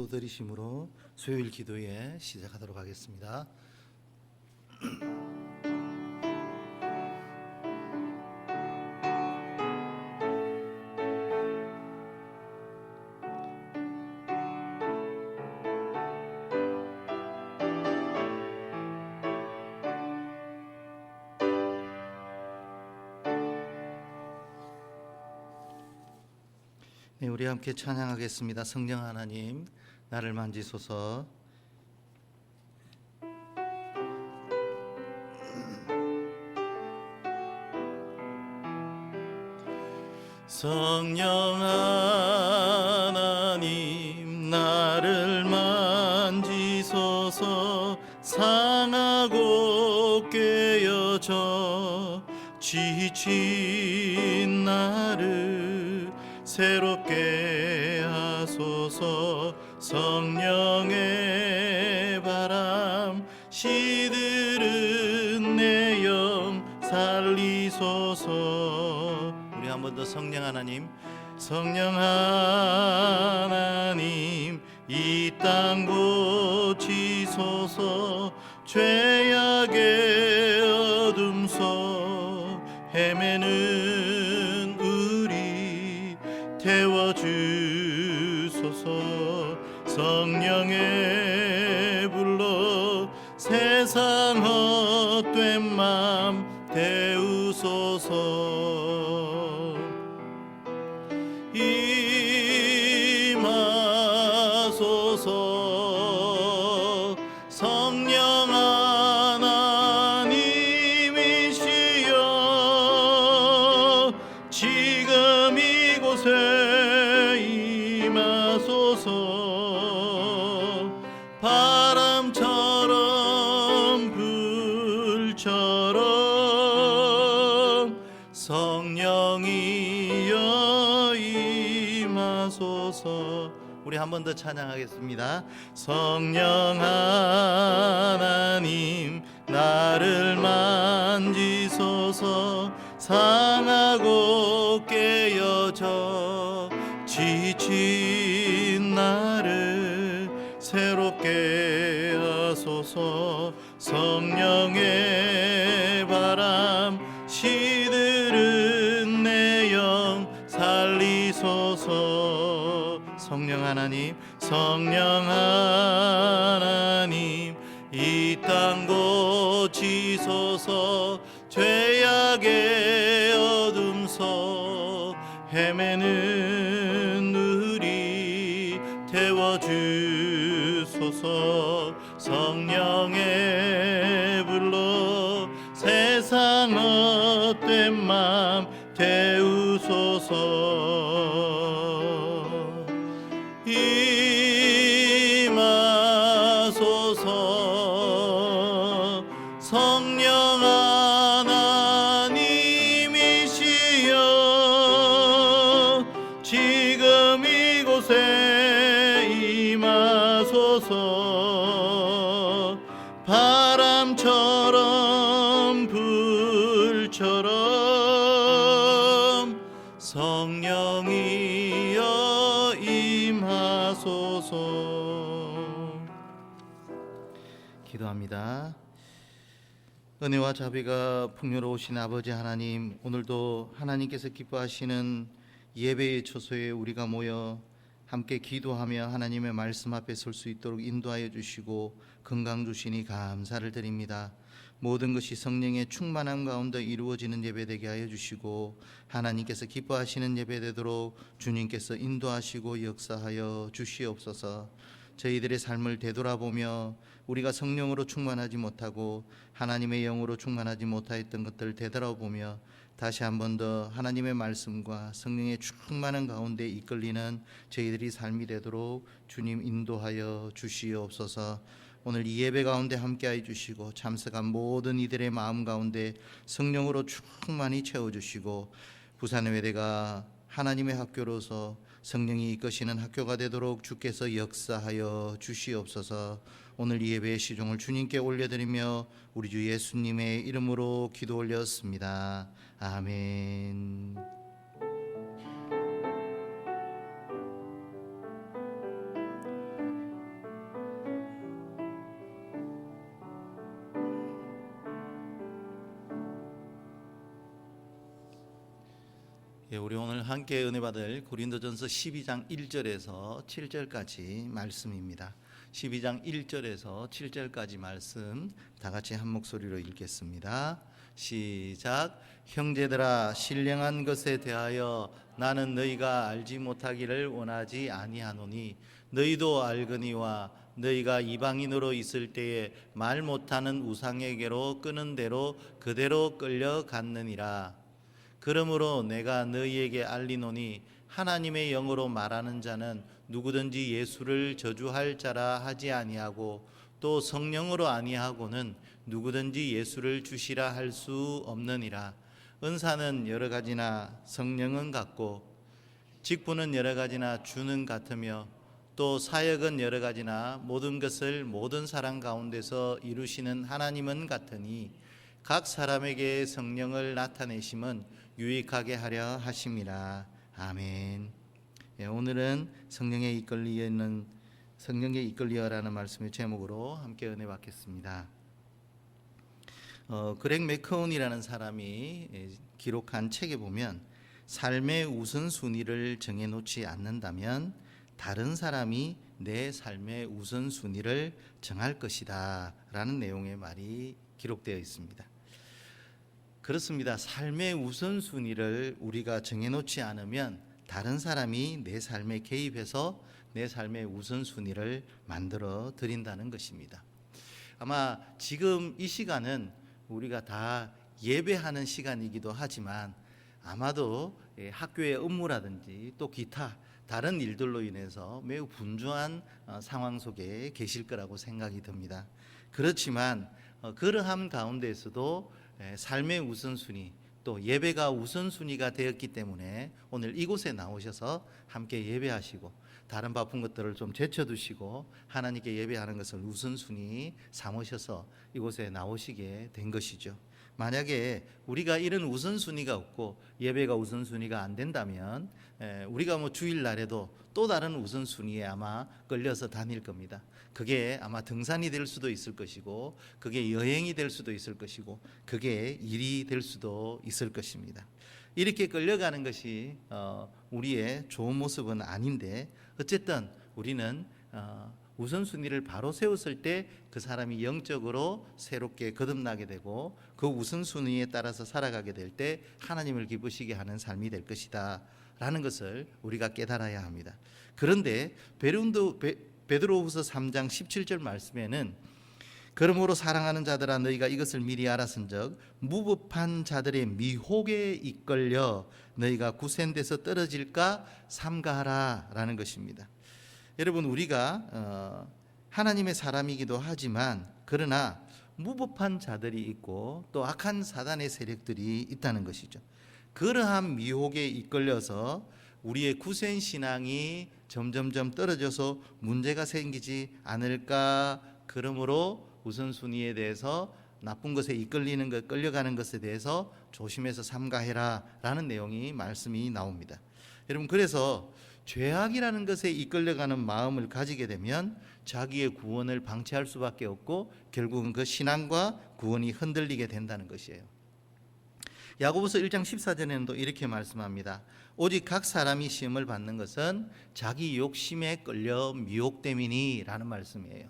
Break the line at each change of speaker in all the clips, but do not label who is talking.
드리심으로 수요일 기도회 시작하도록 하겠습니다. 네, 우리 함께 찬양하겠습니다. 성령 하나님 나를 만지소서. 성령 하나님 나를 만지소서. 상하고 깨어져 지친 나를 새롭게 하소서. 성령의 바람 시들은 내 영 살리소서. 우리 한 번 더 성령 하나님, 성령 하나님 이 땅 고치소서. 죄악의 어둠 속 헤매는 우리 태워주소서. 성령의 불로 세상 헛된 맘 태우소서. 임하소서. 성령 하나님이시여 지금 이곳에 임하소서. 바람처럼 불처럼 성령이여 임하소서. 우리 한 번 더 찬양하겠습니다. 성령 하나님 나를 만지소서. 상하고 깨어져 지친 나를 새롭게 하소서. 성령의 바람 시들은 내 영 살리소서. 성령 하나님, 성령 하나님 이 땅 고치소서. 죄악의 어둠 속 헤매는 우리 태워주소서. 성령의 불로 세상 헛된 맘 태우소서. 임하소서. 성령 하나님이시여 지금 이곳에 임하소서. 바람처럼 불처럼 성령이여 임하소서. 기도합니다. 은혜와 자비가 풍요로우신 아버지 하나님, 오늘도 하나님께서 기뻐하시는 예배의 처소에 우리가 모여 함께 기도하며 하나님의 말씀 앞에 설 수 있도록 인도하여 주시고 건강 주시니 감사를 드립니다. 모든 것이 성령의 충만함 가운데 이루어지는 예배 되게 하여 주시고 하나님께서 기뻐하시는 예배 되도록 주님께서 인도하시고 역사하여 주시옵소서. 저희들의 삶을 되돌아보며 우리가 성령으로 충만하지 못하고 하나님의 영으로 충만하지 못하였던 것들을 되돌아보며 다시 한 번 더 하나님의 말씀과 성령의 충만한 가운데 이끌리는 저희들이 삶이 되도록 주님 인도하여 주시옵소서. 오늘 이 예배 가운데 함께하여 주시고 참석한 모든 이들의 마음 가운데 성령으로 충만히 채워주시고 부산의회대가 하나님의 학교로서 성령이 이끄시는 학교가 되도록 주께서 역사하여 주시옵소서. 오늘 이 예배의 시종을 주님께 올려드리며 우리 주 예수님의 이름으로 기도 올렸습니다. 아멘. 우리 오늘 함께 은혜 받을 고린도전서 12장 1절에서 7절까지 말씀입니다. 12장 1절에서 7절까지 말씀 다 같이 한 목소리로 읽겠습니다. 시작. 형제들아, 신령한 것에 대하여 나는 너희가 알지 못하기를 원하지 아니하노니 너희도 알거니와 너희가 이방인으로 있을 때에 말 못하는 우상에게로 끄는 대로 그대로 끌려갔느니라. 그러므로 내가 너희에게 알리노니 하나님의 영으로 말하는 자는 누구든지 예수를 저주할 자라 하지 아니하고 또 성령으로 아니하고는 누구든지 예수를 주시라 할 수 없느니라. 은사는 여러 가지나 성령은 같고 직분은 여러 가지나 주는 같으며 또 사역은 여러 가지나 모든 것을 모든 사람 가운데서 이루시는 하나님은 같으니 각 사람에게 성령을 나타내심은 유익하게 하려 하심이라. 아멘. 오늘은 성령에 이끌리어라는 말씀의 제목으로 함께 은혜 받겠습니다. 그렉 맥커운이라는 사람이 기록한 책에 보면 삶의 우선순위를 정해놓지 않는다면 다른 사람이 내 삶의 우선순위를 정할 것이다 라는 내용의 말이 기록되어 있습니다. 그렇습니다. 삶의 우선순위를 우리가 정해놓지 않으면 다른 사람이 내 삶에 개입해서 내 삶의 우선순위를 만들어 드린다는 것입니다. 아마 지금 이 시간은 우리가 다 예배하는 시간이기도 하지만 아마도 학교의 업무라든지 또 기타 다른 일들로 인해서 매우 분주한 상황 속에 계실 거라고 생각이 듭니다. 그렇지만 그러함 가운데에서도 삶의 우선순위 또 예배가 우선순위가 되었기 때문에 오늘 이곳에 나오셔서 함께 예배하시고 다른 바쁜 것들을 좀 제쳐두시고 하나님께 예배하는 것을 우선순위 삼으셔서 이곳에 나오시게 된 것이죠. 만약에 우리가 이런 우선순위가 없고 예배가 우선순위가 안 된다면 우리가 주일날에도 또 다른 우선순위에 아마 끌려서 다닐 겁니다. 그게 아마 등산이 될 수도 있을 것이고 그게 여행이 될 수도 있을 것이고 그게 일이 될 수도 있을 것입니다. 이렇게 끌려가는 것이 우리의 좋은 모습은 아닌데 어쨌든 우리는 우선순위를 바로 세웠을 때 그 사람이 영적으로 새롭게 거듭나게 되고 그 우선순위에 따라서 살아가게 될 때 하나님을 기쁘시게 하는 삶이 될 것이다 라는 것을 우리가 깨달아야 합니다. 그런데 베드로후서 3장 17절 말씀에는 그러므로 사랑하는 자들아 너희가 이것을 미리 알았은즉 무법한 자들의 미혹에 이끌려 너희가 구센돼서 떨어질까 삼가하라 라는 것입니다. 여러분 우리가 하나님의 사람이기도 하지만 그러나 무법한 자들이 있고 또 악한 사단의 세력들이 있다는 것이죠. 그러한 미혹에 이끌려서 우리의 구센 신앙이 점점점 떨어져서 문제가 생기지 않을까. 그러므로 우선순위에 대해서 나쁜 것에 끌려가는 것에 대해서 조심해서 삼가해라 라는 내용이 말씀이 나옵니다. 여러분 그래서 죄악이라는 것에 이끌려가는 마음을 가지게 되면 자기의 구원을 방치할 수밖에 없고 결국은 그 신앙과 구원이 흔들리게 된다는 것이에요. 야고보서 1장 14절에는 또 이렇게 말씀합니다. 오직 각 사람이 시험을 받는 것은 자기 욕심에 끌려 미혹됨이니 라는 말씀이에요.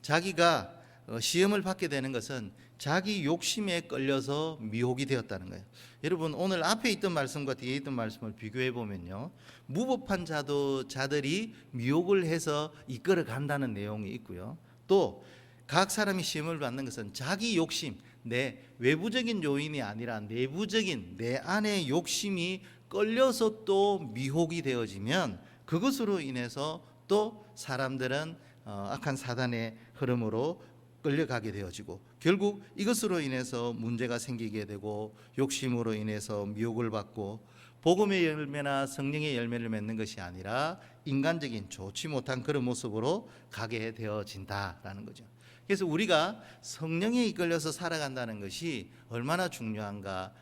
자기가 시험을 받게 되는 것은 자기 욕심에 끌려서 미혹이 되었다는 거예요. 여러분 오늘 앞에 있던 말씀과 뒤에 있던 말씀을 비교해 보면요, 무법한 자들이 미혹을 해서 이끌어 간다는 내용이 있고요, 또 각 사람이 시험을 받는 것은 자기 욕심, 내 외부적인 요인이 아니라 내부적인 내 안의 욕심이 끌려서 또 미혹이 되어지면 그것으로 인해서 또 사람들은 악한 사단의 흐름으로 끌려가게 되어지고 결국 이것으로 인해서 문제가 생기게 되고 욕심으로 인해서 미혹을 받고 복음의 열매나 성령의 열매를 맺는 것이 아니라 인간적인 좋지 못한 그런 모습으로 가게 되어진다라는 거죠. 그래서 우리가 성령에 이끌려서 살아간다는 것이 얼마나 중요한가.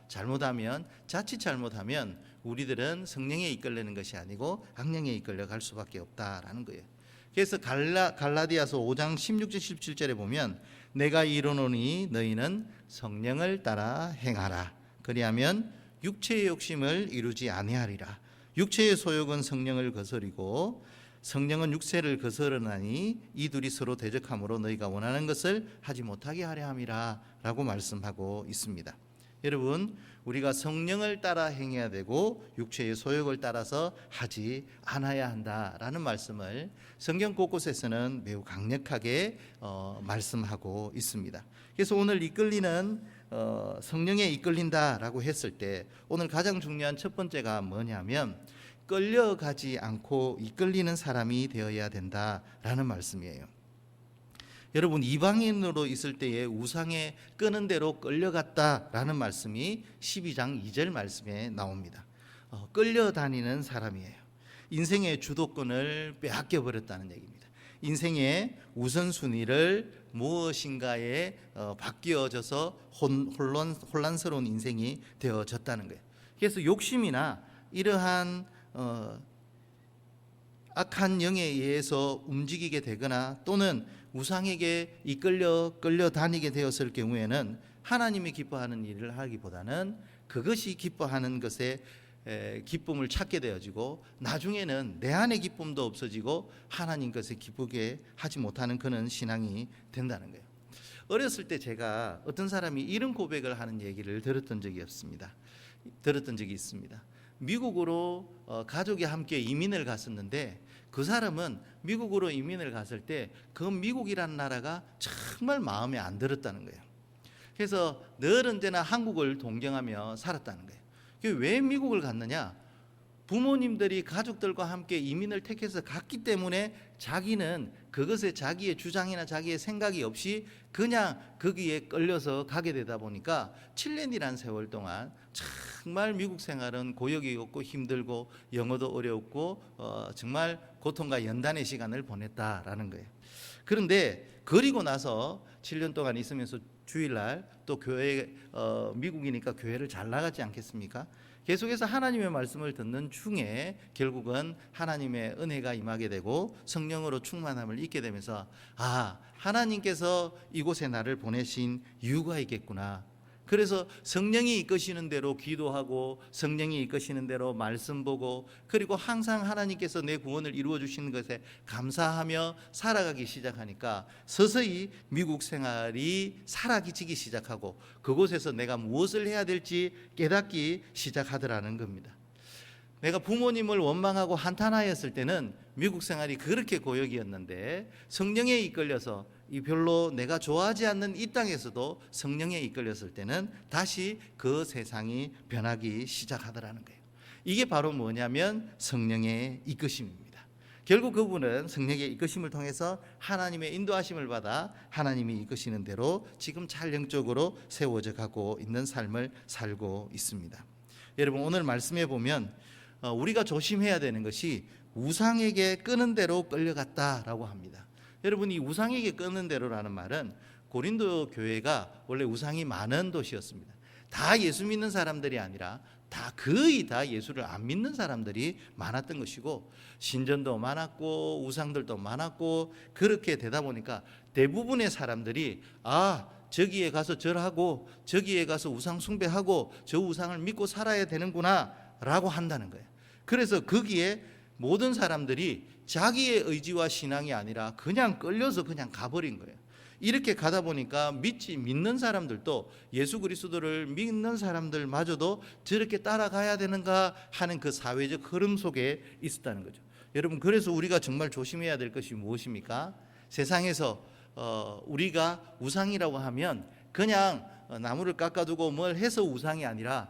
자칫 잘못하면 우리들은 성령에 이끌리는 것이 아니고 악령에 이끌려 갈 수밖에 없다라는 거예요. 그래서 갈라디아서 5장 16절 17절에 보면 내가 이르노니 너희는 성령을 따라 행하라. 그리하면 육체의 욕심을 이루지 아니하리라. 육체의 소욕은 성령을 거스리고 성령은 육체를 거스르나니 이 둘이 서로 대적함으로 너희가 원하는 것을 하지 못하게 하려 함이라 라고 말씀하고 있습니다. 여러분, 우리가 성령을 따라 행해야 되고 육체의 소욕을 따라서 하지 않아야 한다라는 말씀을 성경 곳곳에서는 매우 강력하게 말씀하고 있습니다. 그래서 오늘 이끌리는 성령에 이끌린다라고 했을 때 오늘 가장 중요한 첫 번째가 뭐냐면 끌려가지 않고 이끌리는 사람이 되어야 된다라는 말씀이에요. 여러분, 이방인으로 있을 때에 우상에 끄는 대로 끌려갔다라는 말씀이 12장 2절 말씀에 나옵니다. 끌려다니는 사람이에요. 인생의 주도권을 빼앗겨 버렸다는 얘기입니다. 인생의 우선순위를 무엇인가에 바뀌어져서 혼란스러운 인생이 되어졌다는 거예요. 그래서 욕심이나 이러한 악한 영에 의해서 움직이게 되거나 또는 우상에게 끌려다니게 되었을 경우에는 하나님이 기뻐하는 일을 하기보다는 그것이 기뻐하는 것에 기쁨을 찾게 되어지고 나중에는 내 안의 기쁨도 없어지고 하나님 것에 기쁘게 하지 못하는 그런 신앙이 된다는 거예요. 어렸을 때 제가 어떤 사람이 이런 고백을 하는 얘기를 들었던 적이 있습니다. 미국으로 가족이 함께 이민을 갔었는데 그 사람은 미국으로 이민을 갔을 때 그 미국이라는 나라가 정말 마음에 안 들었다는 거예요. 그래서 늘 언제나 한국을 동경하며 살았다는 거예요. 왜 미국을 갔느냐? 부모님들이 가족들과 함께 이민을 택해서 갔기 때문에 자기는 그것에 자기의 주장이나 자기의 생각이 없이 그냥 거기에 끌려서 가게 되다 보니까 7년이라는 세월 동안 정말 미국 생활은 고역이었고 힘들고 영어도 어려웠고 정말 고통과 연단의 시간을 보냈다라는 거예요. 그런데 그리고 나서 7년 동안 있으면서 주일날 또 교회 미국이니까 교회를 잘 나가지 않겠습니까? 계속해서 하나님의 말씀을 듣는 중에 결국은 하나님의 은혜가 임하게 되고 성령으로 충만함을 잊게 되면서 하나님께서 이곳에 나를 보내신 이유가 있겠구나. 그래서 성령이 이끄시는 대로 기도하고 성령이 이끄시는 대로 말씀 보고 그리고 항상 하나님께서 내 구원을 이루어 주시는 것에 감사하며 살아가기 시작하니까 서서히 미국 생활이 사라지기 시작하고 그곳에서 내가 무엇을 해야 될지 깨닫기 시작하더라는 겁니다. 내가 부모님을 원망하고 한탄하였을 때는 미국 생활이 그렇게 고역이었는데 성령에 이끌려서 별로 내가 좋아하지 않는 이 땅에서도 성령에 이끌렸을 때는 다시 그 세상이 변하기 시작하더라는 거예요. 이게 바로 뭐냐면 성령의 이끄심입니다. 결국 그분은 성령의 이끄심을 통해서 하나님의 인도하심을 받아 하나님이 이끄시는 대로 지금 잘 영적으로 세워져 가고 있는 삶을 살고 있습니다. 여러분, 오늘 말씀해 보면 우리가 조심해야 되는 것이 우상에게 끄는 대로 끌려갔다라고 합니다. 여러분, 이 우상에게 끄는 대로라는 말은 고린도 교회가 원래 우상이 많은 도시였습니다. 다 예수 믿는 사람들이 아니라 거의 다 예수를 안 믿는 사람들이 많았던 것이고 신전도 많았고 우상들도 많았고 그렇게 되다 보니까 대부분의 사람들이 저기에 가서 절하고 저기에 가서 우상 숭배하고 저 우상을 믿고 살아야 되는구나 라고 한다는 거예요. 그래서 거기에 모든 사람들이 자기의 의지와 신앙이 아니라 그냥 끌려서 그냥 가버린 거예요. 이렇게 가다 보니까 믿는 사람들도 예수 그리스도를 믿는 사람들마저도 저렇게 따라가야 되는가 하는 그 사회적 흐름 속에 있었다는 거죠. 여러분, 그래서 우리가 정말 조심해야 될 것이 무엇입니까? 세상에서 우리가 우상이라고 하면 그냥 나무를 깎아두고 뭘 해서 우상이 아니라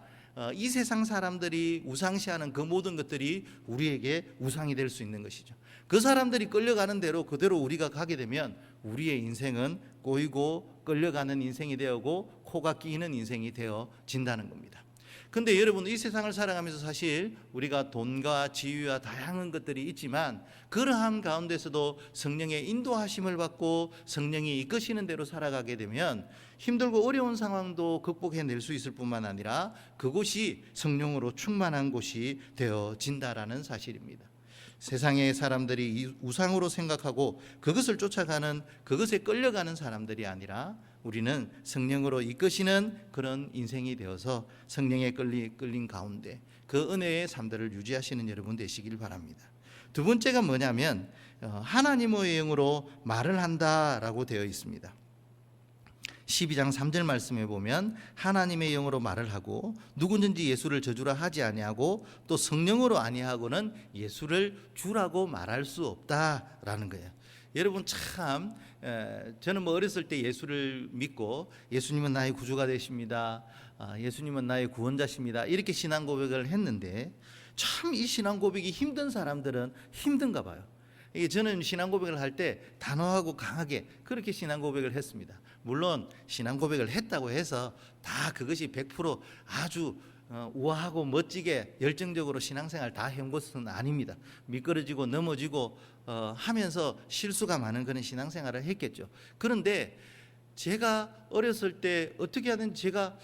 이 세상 사람들이 우상시하는 그 모든 것들이 우리에게 우상이 될 수 있는 것이죠. 그 사람들이 끌려가는 대로 그대로 우리가 가게 되면 우리의 인생은 꼬이고 끌려가는 인생이 되고 코가 끼이는 인생이 되어진다는 겁니다. 근데 여러분, 이 세상을 살아가면서 사실 우리가 돈과 지위와 다양한 것들이 있지만 그러한 가운데서도 성령의 인도하심을 받고 성령이 이끄시는 대로 살아가게 되면 힘들고 어려운 상황도 극복해낼 수 있을 뿐만 아니라 그곳이 성령으로 충만한 곳이 되어진다라는 사실입니다. 세상의 사람들이 우상으로 생각하고 그것을 쫓아가는, 그것에 끌려가는 사람들이 아니라 우리는 성령으로 이끄시는 그런 인생이 되어서 성령에 끌린 가운데 그 은혜의 삶들을 유지하시는 여러분 되시길 바랍니다. 두 번째가 뭐냐면 하나님의 영으로 말을 한다라고 되어 있습니다. 12장 3절 말씀에 보면 하나님의 영으로 말을 하고 누구든지 예수를 저주라 하지 아니하고 또 성령으로 아니하고는 예수를 주라고 말할 수 없다라는 거예요. 여러분 참 저는 뭐 어렸을 때 예수를 믿고 예수님은 나의 구주가 되십니다. 예수님은 나의 구원자십니다. 이렇게 신앙 고백을 했는데 참 이 신앙 고백이 힘든 사람들은 힘든가 봐요. 이게 저는 신앙 고백을 할 때 단호하고 강하게 그렇게 신앙 고백을 했습니다. 물론 신앙 고백을 했다고 해서 다 그것이 100% 아주 우아하고 멋지게 열정적으로 신앙생활 다 해온 것은 아닙니다. 미끄러지고 넘어지고 하면서 실수가 많은 그런 신앙생활을 했겠죠. 그런데 제가 어렸을 때 어떻게 하든 제가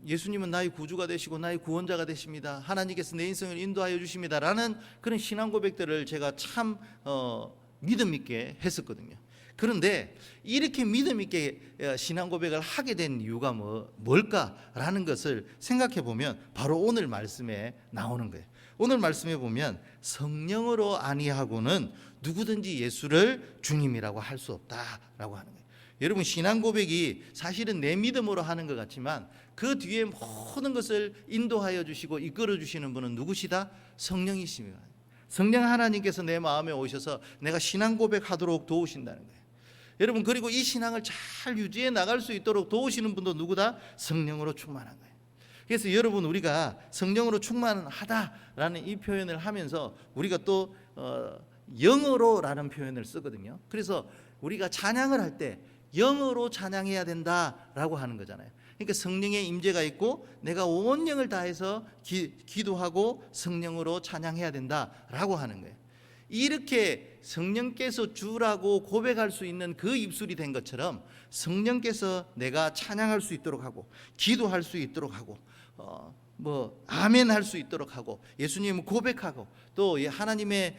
예수님은 나의 구주가 되시고 나의 구원자가 되십니다. 하나님께서 내 인생을 인도하여 주십니다. 라는 그런 신앙 고백들을 제가 참 믿음 있게 했었거든요. 그런데 이렇게 믿음 있게 신앙 고백을 하게 된 이유가 뭘까라는 것을 생각해 보면 바로 오늘 말씀에 나오는 거예요. 오늘 말씀에 보면 성령으로 아니하고는 누구든지 예수를 주님이라고 할 수 없다라고 하는 거예요. 여러분 신앙 고백이 사실은 내 믿음으로 하는 것 같지만 그 뒤에 모든 것을 인도하여 주시고 이끌어 주시는 분은 누구시다? 성령이십니다. 성령 하나님께서 내 마음에 오셔서 내가 신앙 고백하도록 도우신다는 거예요. 여러분 그리고 이 신앙을 잘 유지해 나갈 수 있도록 도우시는 분도 누구다? 성령으로 충만한 거예요. 그래서 여러분 우리가 성령으로 충만하다라는 이 표현을 하면서 우리가 또 영어로라는 표현을 쓰거든요. 그래서 우리가 찬양을 할 때 영어로 찬양해야 된다라고 하는 거잖아요. 그러니까 성령의 임재가 있고 내가 온 영을 다해서 기도하고 성령으로 찬양해야 된다라고 하는 거예요. 이렇게 성령께서 주라고 고백할 수 있는 그 입술이 된 것처럼 성령께서 내가 찬양할 수 있도록 하고 기도할 수 있도록 하고 아멘 할 수 있도록 하고 예수님을 고백하고 또 하나님의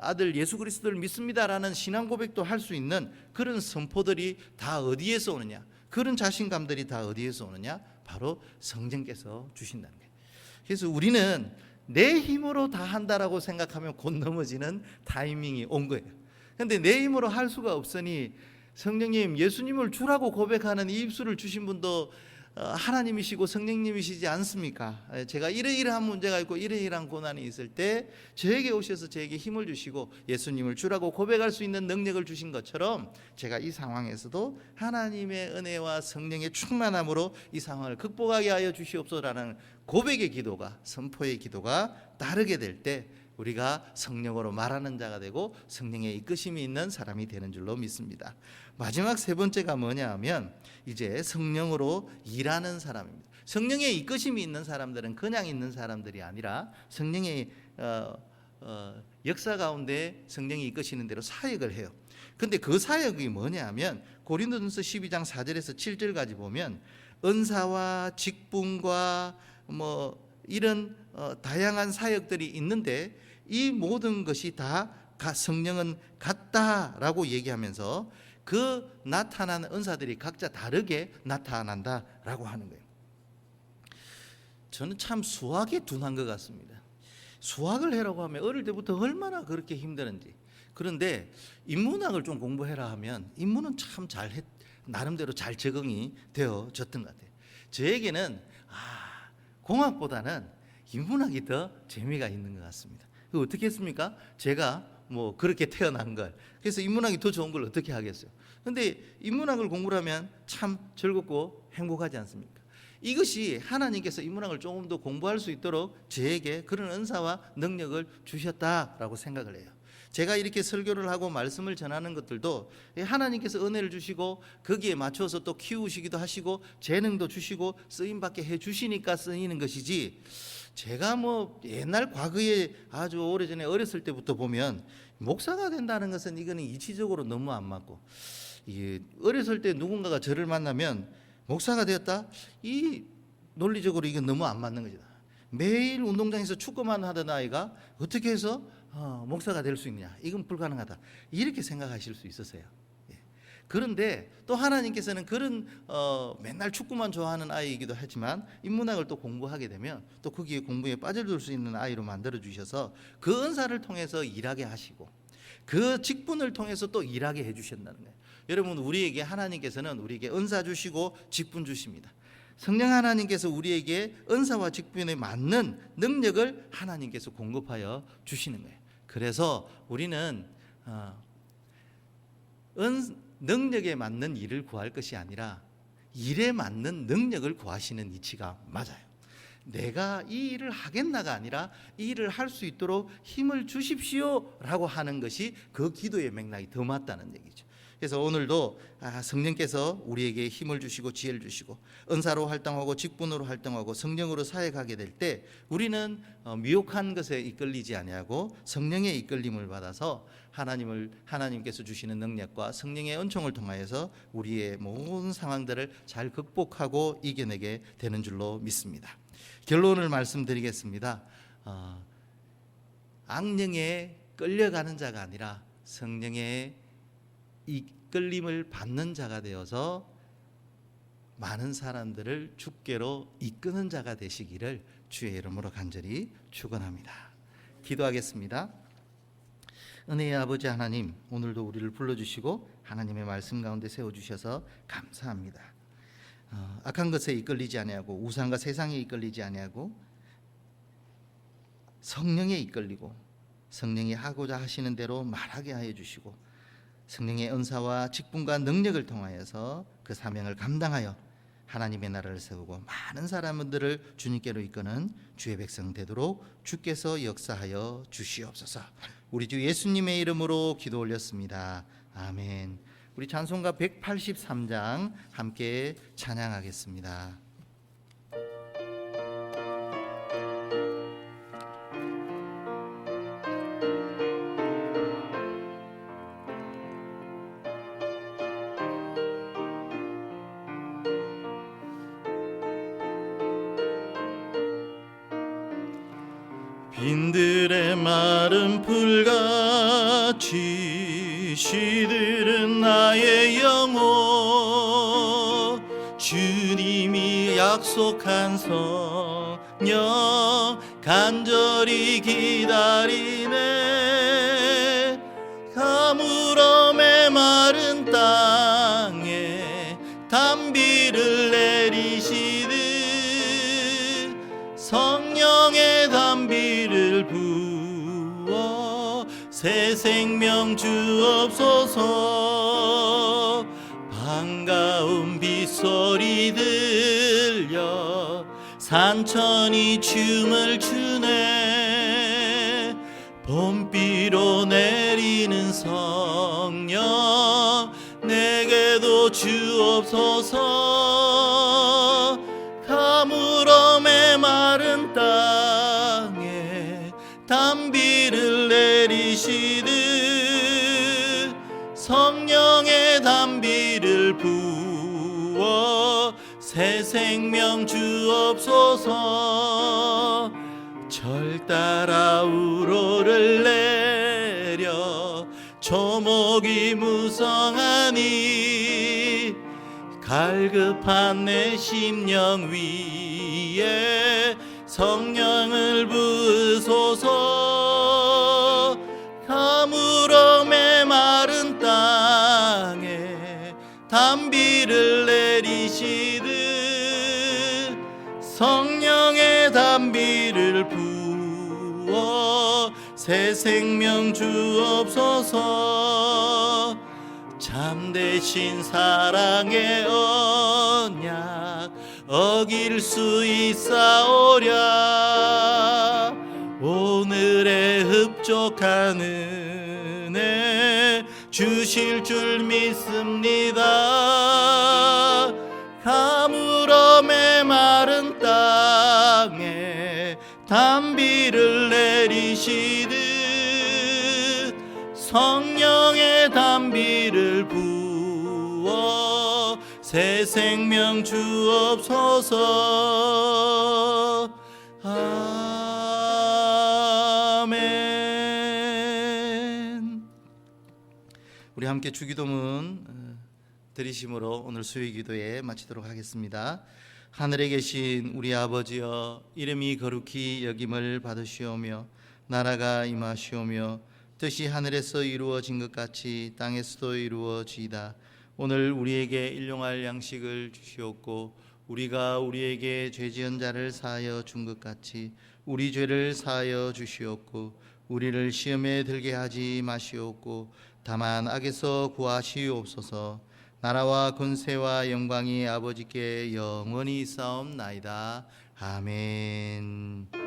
아들 예수 그리스도를 믿습니다라는 신앙 고백도 할 수 있는 그런 선포들이 다 어디에서 오느냐? 그런 자신감들이 다 어디에서 오느냐? 바로 성령께서 주신다는 거예요. 그래서 우리는 내 힘으로 다 한다라고 생각하면 곧 넘어지는 타이밍이 온 거예요. 그런데 내 힘으로 할 수가 없으니 성령님 예수님을 주라고 고백하는 이 입술을 주신 분도 하나님이시고 성령님이시지 않습니까? 제가 이러이러한 문제가 있고 이러이러한 고난이 있을 때 저에게 오셔서 저에게 힘을 주시고 예수님을 주라고 고백할 수 있는 능력을 주신 것처럼 제가 이 상황에서도 하나님의 은혜와 성령의 충만함으로 이 상황을 극복하게 하여 주시옵소서라는 고백의 기도가, 선포의 기도가 따르게 될 때 우리가 성령으로 말하는 자가 되고 성령의 이끄심이 있는 사람이 되는 줄로 믿습니다. 마지막 세 번째가 뭐냐 하면 이제 성령으로 일하는 사람입니다. 성령의 이끄심이 있는 사람들은 그냥 있는 사람들이 아니라 성령의 역사 가운데 성령이 이끄시는 대로 사역을 해요. 근데 그 사역이 뭐냐 하면 고린도전서 12장 4절에서 7절까지 보면 은사와 직분과 이런 다양한 사역들이 있는데 이 모든 것이 다 성령은 같다라고 얘기하면서 그 나타난 은사들이 각자 다르게 나타난다라고 하는 거예요. 저는 참 수학에 둔한 것 같습니다. 수학을 해라고 하면 어릴 때부터 얼마나 그렇게 힘드는지. 그런데 인문학을 좀 공부해라 하면 인문은 참 나름대로 잘 적응이 되어졌던 것 같아요. 저에게는 공학보다는 인문학이 더 재미가 있는 것 같습니다. 어떻게 했습니까? 제가 그렇게 태어난 걸. 그래서 인문학이 더 좋은 걸 어떻게 하겠어요? 그런데 인문학을 공부하면 참 즐겁고 행복하지 않습니까? 이것이 하나님께서 인문학을 조금 더 공부할 수 있도록 저에게 그런 은사와 능력을 주셨다라고 생각을 해요. 제가 이렇게 설교를 하고 말씀을 전하는 것들도 하나님께서 은혜를 주시고 거기에 맞춰서 또 키우시기도 하시고 재능도 주시고 쓰임받게 해주시니까 쓰이는 것이지, 제가 옛날 과거에 아주 오래전에 어렸을 때부터 보면 목사가 된다는 것은 이거는 이치적으로 너무 안 맞고, 어렸을 때 누군가가 저를 만나면 목사가 되었다? 이 논리적으로 이건 너무 안 맞는 거죠. 매일 운동장에서 축구만 하던 아이가 어떻게 해서 목사가 될 수 있냐? 이건 불가능하다. 이렇게 생각하실 수 있으세요. 그런데 또 하나님께서는 그런 맨날 축구만 좋아하는 아이이기도 하지만 인문학을 또 공부하게 되면 또 거기에 공부에 빠져들 수 있는 아이로 만들어 주셔서 그 은사를 통해서 일하게 하시고 그 직분을 통해서 또 일하게 해주신다는 거예요. 여러분, 우리에게 하나님께서는 우리에게 은사 주시고 직분 주십니다. 성령 하나님께서 우리에게 은사와 직분에 맞는 능력을 하나님께서 공급하여 주시는 거예요. 그래서 우리는 능력에 맞는 일을 구할 것이 아니라 일에 맞는 능력을 구하시는 이치가 맞아요. 내가 이 일을 하겠나가 아니라 이 일을 할 수 있도록 힘을 주십시오 라고 하는 것이 그 기도의 맥락이 더 맞다는 얘기죠. 그래서 오늘도 성령께서 우리에게 힘을 주시고 지혜를 주시고 은사로 활동하고 직분으로 활동하고 성령으로 사역하게 될 때 우리는 미혹한 것에 이끌리지 아니하고 성령의 이끌림을 받아서 하나님께서 주시는 능력과 성령의 은총을 통하여서 우리의 모든 상황들을 잘 극복하고 이겨내게 되는 줄로 믿습니다. 결론을 말씀드리겠습니다. 악령에 끌려가는 자가 아니라 성령의 이끌림을 받는 자가 되어서 많은 사람들을 주께로 이끄는 자가 되시기를 주의 이름으로 간절히 축원합니다. 기도하겠습니다. 은혜의 아버지 하나님, 오늘도 우리를 불러주시고 하나님의 말씀 가운데 세워주셔서 감사합니다. 악한 것에 이끌리지 아니하고 우상과 세상에 이끌리지 아니하고 성령에 이끌리고 성령이 하고자 하시는 대로 말하게 하여 주시고 성령의 은사와 직분과 능력을 통하여서 그 사명을 감당하여 하나님의 나라를 세우고 많은 사람들을 주님께로 이끄는 주의 백성 되도록 주께서 역사하여 주시옵소서. 우리 주 예수님의 이름으로 기도 올렸습니다. 아멘. 우리 찬송가 183장 함께 찬양하겠습니다. 빈들의 마른 풀같이 시들은 나의 영혼 주님이 약속한 성령 간절히 기다리네. 가물어 메마른 땅에 단비를 내리시듯 성령의 단비를 부어 새 생명 주옵소서. 반가운 빗소리 들려 산천이 춤을 추네. 봄비로 내리는 성령 내게도 주옵소서. 가물어 메마른 땅에 단비를 내리시듯 성령의 단비를 부어 새 생명 주옵소서. 절 따라 우로를 내려 초목이 무성하니 갈급한 내 심령 위에 성령을 부으소서. 가물어 메마른 땅에 단비를 내리시듯 성령의 단비를 부어 새 생명 주옵소서. 참되신 사랑의 언약 어길 수 있사오랴. 오늘의 흡족한 은혜 주실 줄 믿습니다. 가물어 메마른 땅에 단비를 내리시듯 성령의 단비를 부어 새 생명 주옵소서. 아멘. 우리 함께 주기도문 드리심으로 오늘 수요 기도에 마치도록 하겠습니다. 하늘에 계신 우리 아버지여, 이름이 거룩히 여김을 받으시오며 나라가 임하시오며 뜻이 하늘에서 이루어진 것 같이 땅에서도 이루어지이다. 오늘 우리에게 일용할 양식을 주시옵고 우리가 우리에게 죄 지은 자를 사하여 준 것 같이 우리 죄를 사하여 주시옵고 우리를 시험에 들게 하지 마시옵고 다만 악에서 구하시옵소서. 나라와 권세와 영광이 아버지께 영원히 있사옵나이다. 아멘.